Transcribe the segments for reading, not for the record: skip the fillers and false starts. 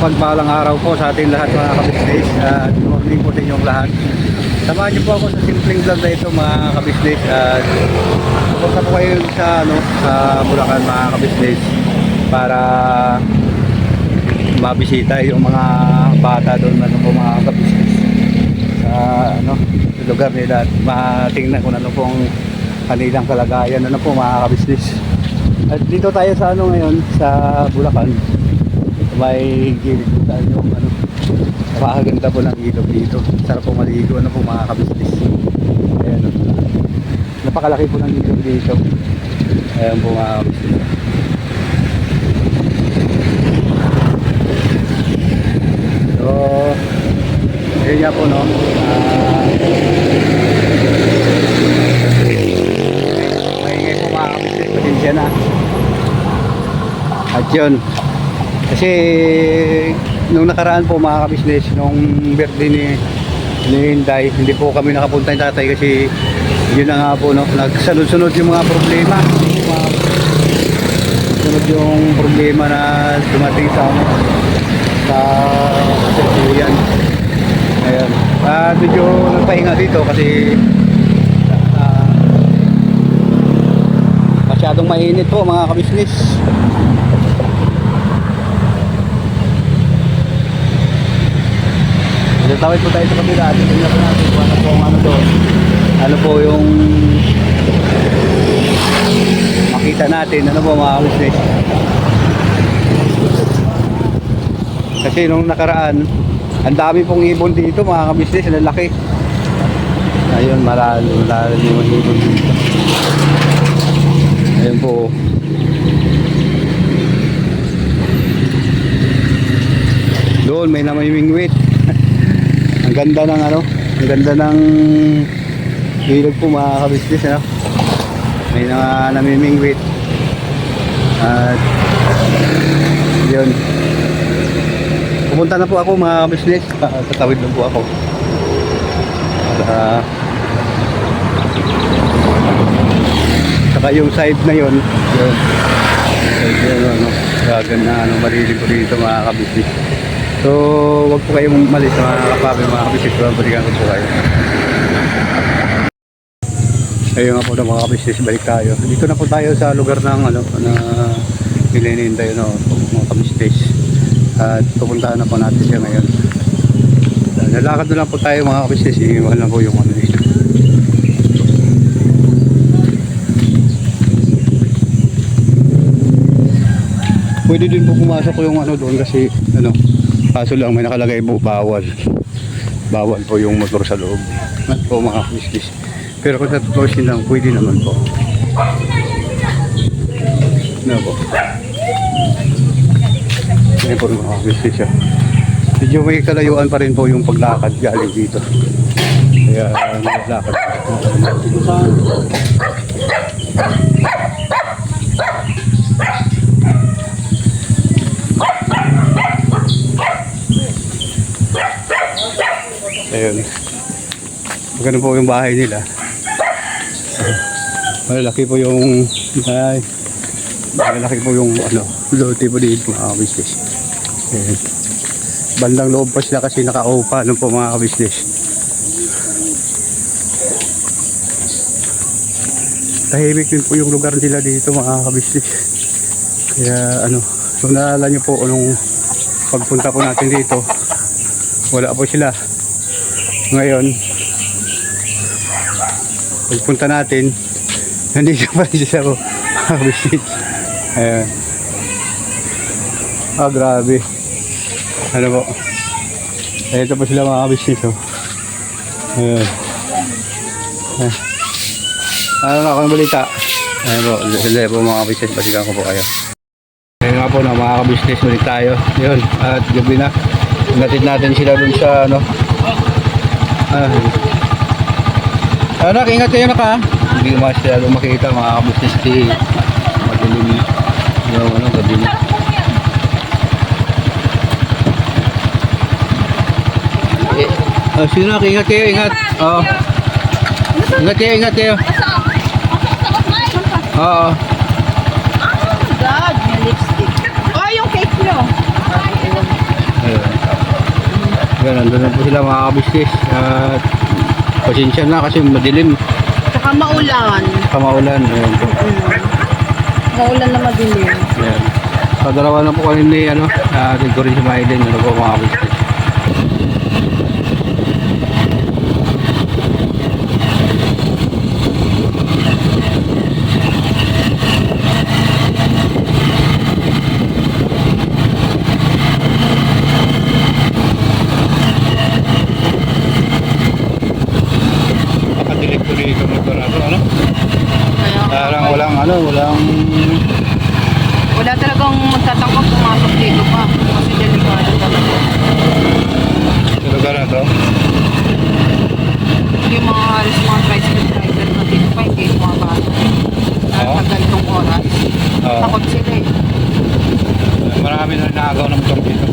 Pagpalang araw po sa ating lahat mga kabisnes. Good morning po sa inyong lahat. Samahan niyo po ako sa simpleng vlog na ito mga kabisnes. Pupunta po kayo sa, sa Bulacan mga kabisnes para mabisita yung mga bata doon po mga kabisnes sa sa lugar nila at matingnan kung ano pong kanilang kalagayan po mga kabisnes. At dito tayo sa ngayon sa Bulacan. May gilid po tayo yung napakaganda po ng ilog dito. Sarap po maligo po mga kabisnes. Ayan napakalaki po ng ilog dito. Ayan po mga kabisnes. So ayun nga po maingay po mga kabisnes. Pasensya na. At yun, kasi nung nakaraan po mga kabisnes, nung birthday ni Hinday, hindi po kami nakapunta yung tatay kasi yun na nga po nagsunod-sunod yung mga problema. Sunod yung problema na dumating sa kasalukuyan. Ayan. Medyo nagpahinga dito kasi masyadong mainit po mga kabisnes. Tawid po tayo sa kabila at tingnan po natin kung ano po ang doon. Ano po yung makita natin, ano po mga kabisnes. Kasi nung nakaraan, ang dami pong ibon dito mga kabisnes, ang laki. Ayun, malalim yung ibon dito. Ayun po. Doon may namimingwit. Ang ganda ng ang ganda ng ilog po mga kabisnes, may namimingwit. At yun, pupunta na po ako mga kabisnes. Tatawid lang po ako saka yung side na yun gaganda marilig po dito mga kabisnes. So, wag po kayong malis mga kapabi, mga kabisnes. Balikan ko po kayo. Ayun nga po na mga kabisnes, balik tayo. Dito na po tayo sa lugar ng na Hinday, mga kabisnes. At pupuntahan na po natin siya ngayon. Nalakad na lang po tayo mga kabisnes. Iiwan na po yung dito. Pwede din po pumasok ko yung doon kasi kaso lang may nakalagay po bawal po yung motor sa loob po mga kabisnes. Pero kung sa closing lang pwede naman po po yan po mga kabisnes siya. Medyo may kalayuan pa rin po yung paglakad galing dito kaya naglakad ayun. Maganda po yung bahay nila. Malaki po yung malaki po yung lote po dito mga kabisnes. Ayun. Bandang loob pa sila kasi nakaupa po mga kabisnes. Tahimik din po yung lugar nila dito mga kabisnes. Kaya kung naalala nyo po nung pagpunta po natin dito, wala po sila. Ngayon pagpunta natin nandito pa rin siya po kabisnes. Ayan. Grabe po ito po sila mga kabisnes. Ayan. Ako ng balita. Ayan po sila po mga kabisnes, balikan ko po kayo. Ayan nga po mga kabisnes, balik tayo yun at gabi na. Natid natin sila dun sa ingat kayo hindi masyado makita mga kabisnes madilim yung gabi na. Sino ingat kayo, ingat. Ingat kayo. Oo. God, may lipstick. Oh, yung cake nyo. Ayan, nandun na po sila mga kabisnes. At pasensya na kasi madilim. Saka maulan. Kamaulan. Ayan po. Maulan na madilim. Ayan. Padalawa na po kami ni atin ko rin si Maiden. Ano po mga kabisnes. Napakadilig po dito motorado, ano? Kaya, Parang walang wala talagang magtatangkap pumasok dito pa. Kasi delikado talaga. sa lugar na to. Yung mga halos mga tricycle driver na dito pa, hindi pumapasok. Oo. Sa ganitong oras. Oo. Takot sila eh. Marami na nakagaw ng motor dito.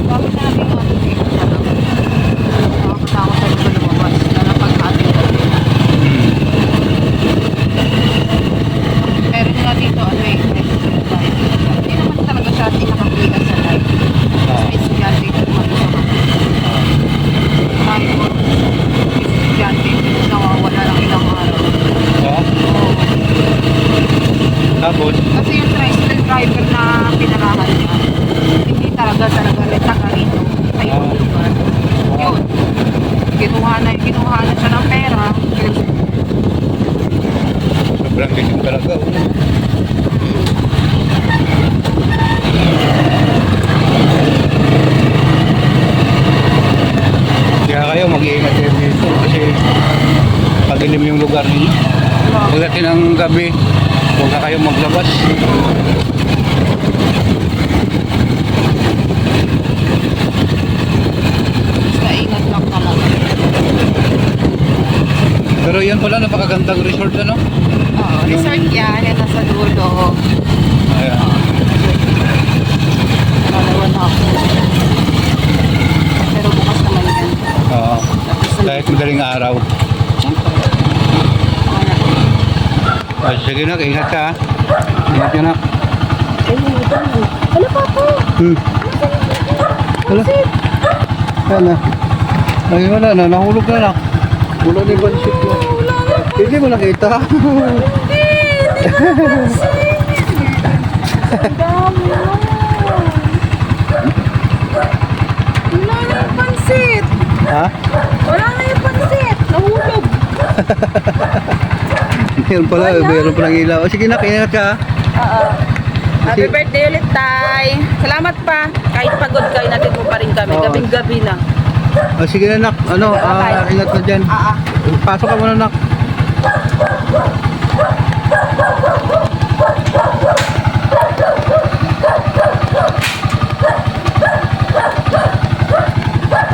Bakit na natin ano dito talaga? Nakakatakot talaga lumabas. Lalo pag ating gabi. Meron nga dito ano eh, tricycle driver. Hindi naman talaga siya inakakita sa live. Oo. Estudyante dito naman sa tayo. Estudyante dito nawawala lang ilang araw. Oo. Oo. Tapos, Kasi yung tricycle driver na pinarahan niya, hindi talaga rin taga rito. Sa ibang lugar. Yun. Kinuha na siya ng pera. sobrang dilim talaga. Kaya kayo mag-iingat kayo dito kasi padilim yung lugar ninyo. Pagdating ng gabi, huwag na kayong maglabas. Basta ingat lang talaga. Pero yan pala, napakagandang resort ano? Oo, resort yan. Yan nasa dulo. Ayan. Dalawa na ako. Pero bukas naman yan. Oo. Tapos Kahit madaling araw. siyempre. Wala. Sige na, ingat ka. Ingat ka na. Hala pa po. Wala. Wala. Ay, wala na. Nahulog na lang. Wala na yung bansit mo. Hindi mo nakita. Dami na. Wala na yung pansit. Ha? Wala na yung pansit. Nahulog. Meron pala. Meron palang ilaw. Sige na, ingat ka. Oo. Happy birthday ulit, Tay. Salamat pa. Kahit pagod kayo, natin mo pa rin kami. Oo. Gabing-gabi na. Sige na, nak. Ingat ka dyan. Pasok ka muna, nak.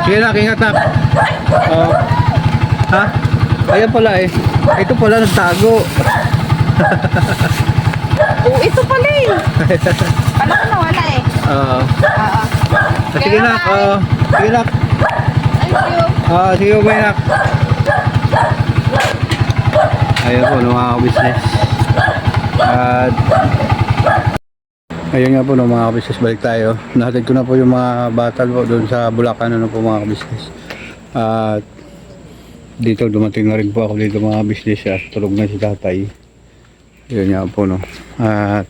Sige na, ingat na. Ha? Ayan pala eh. Ito pala nagtago. Oh, ito pala eh. Ano ko nawala eh. Oo. Sige na. Kaya, Sige na. Thank you. Sige bye nak. Ayan po mga business. At ayun nga po mga business, balik tayo. Nahatid ko na po yung mga bata po doon sa Bulacan po mga business. At dito dumating na rin po ako dito mga business at tulog na si tatay. Yun nga po At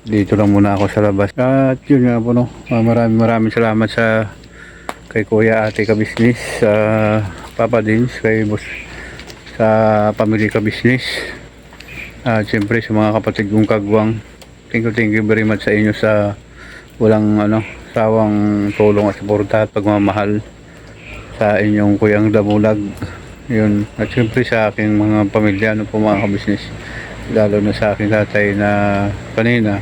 dito lang muna ako sa labas. At yun nga po maraming salamat sa kay Kuya Ate ka business, sa Papa Dins, kay boss, sa pamilya ka business. At siyempre sa mga kapatid kong kagwang. Thank you very much sa inyo sa walang sawang tulong at suporta at pagmamahal sa inyong Kuyang Damulag. Yun. At siyempre sa aking mga pamilya po mga ka-business, lalo na sa aking tatay na kanina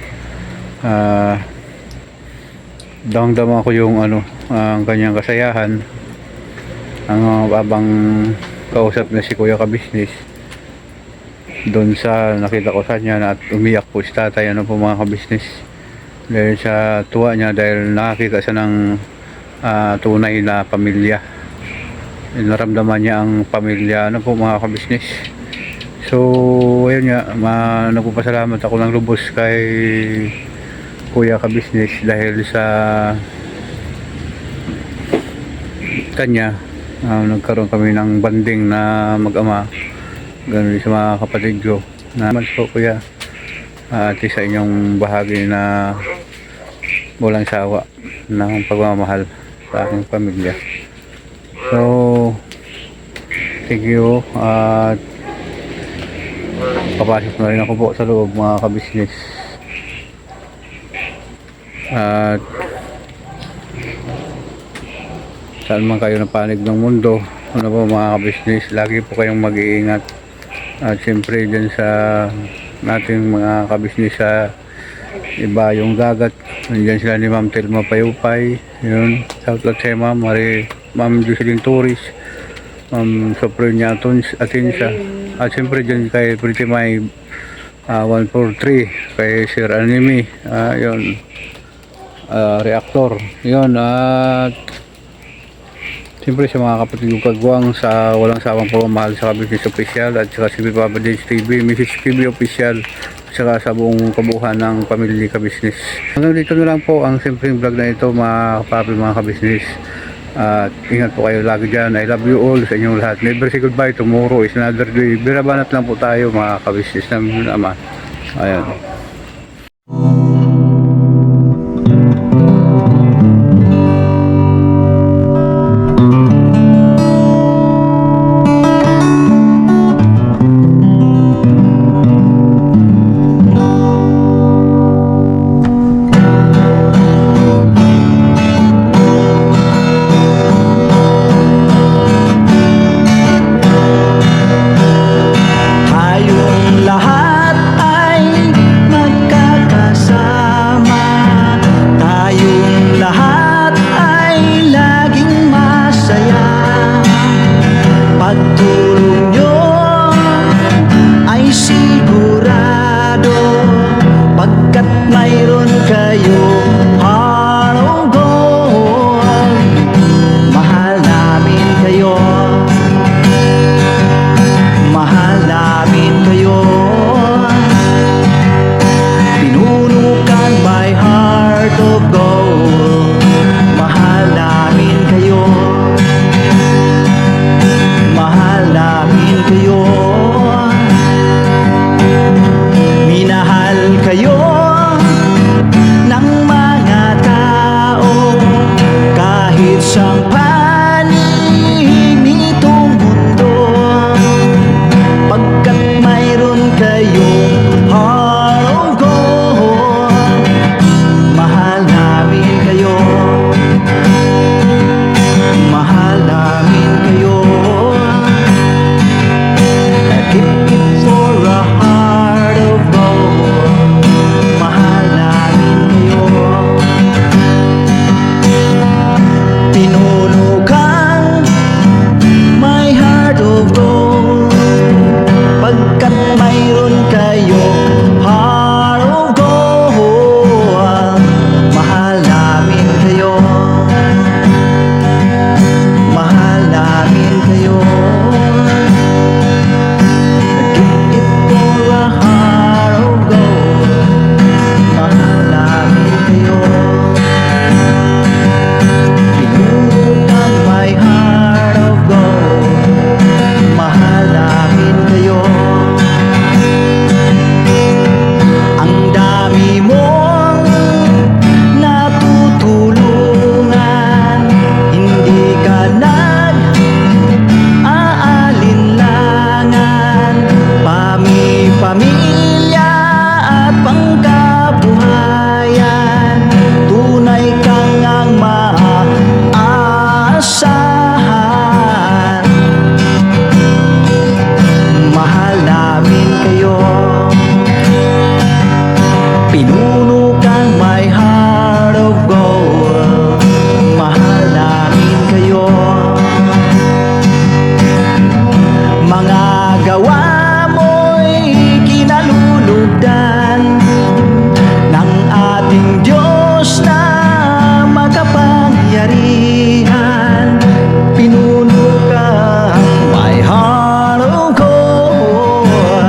damang-dama ko yung ang kanyang kasayahan abang kausap na si Kuya ka-business doon sa nakita ko sa niya at umiyak po si tatay po mga ka-business dahil sa tuwa niya dahil nakakita siya ng tunay na pamilya. Naramdaman niya ang pamilya po mga ka-business So, ayun nga, nagpapasalamat ako ng lubos kay Kuya Ka-Business dahil sa kanya, nagkaroon kami ng banding na mag-ama, ganun sa mga kapatid ko. Naman po Kuya, at sa inyong bahagi na walang sawa ng pagmamahal sa aking pamilya. So, thank you at papasok na rin ako po sa loob mga ka-business. At saan man kayo napanig ng mundo, ano po mga ka-business, lagi po kayong mag-iingat. At siyempre dyan sa nating mga ka-business sa iba yung gagat, nandiyan sila ni Ma'am Telma Payupay, yun, shout out sa Ma'am Jocelyn Torres, Ma'am Soprenia Atinsa, at siyempre dyan kay Pretty May 143, kay Sir Anime, yun, reactor, yun, at siyempre sa mga kapatid yung kagwang sa walang sawang pagmamahal sa Ka-Business Official at saka si Papa Dage TV, Mrs. TV Official, at saka sa buong kabuuan ng pamilya Ka-Business. Hanggang dito na lang po ang simpleng vlog na ito mga kapapi, mga Ka-Business. At ingat po kayo lagi dyan. I love you all sa inyong lahat. Never say goodbye. Tomorrow is another day. Birabanat lang po tayo mga Ka-Business naman. Ayan. Tayong lahat ay magkakasama, tayong lahat ay laging masaya. Pagtulong nyo ay sigurado, pagkat mayroon kayong heart of gold. Mahal namin kayo, mahal namin kayo. Pinunukan by heart of gold. Mahal namin kayo, mahal namin kayo. Minahal kayo ng mga tao kahit sa panig nitong mundo, pagkat mayroon kayong heart of gold. Mahal namin kayo, mahal namin kayo. Keep it for a heart of gold. Mahal namin kayo. Pinunukan my heart of gold, pagkat mayroon kayong heart of gold. Mahal namin kayo, mahal namin kayo. Keep it for a heart of gold. Mahal namin kayo. Pinunukan my heart of gold. Mahal namin kayo. Ang dami mong natutulungan, hindi ka nag-aalinlangan. Pamilya at pangkabuhayan, tunay kang ang maaasahan. Mahal namin kayo. Pinunukan my heart of gold. Mahal namin kayo. Mga gawa mo'y kinalulugdan ng ating Diyos na makapangyarihan. Pinunukan my heart of gold.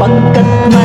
pagkat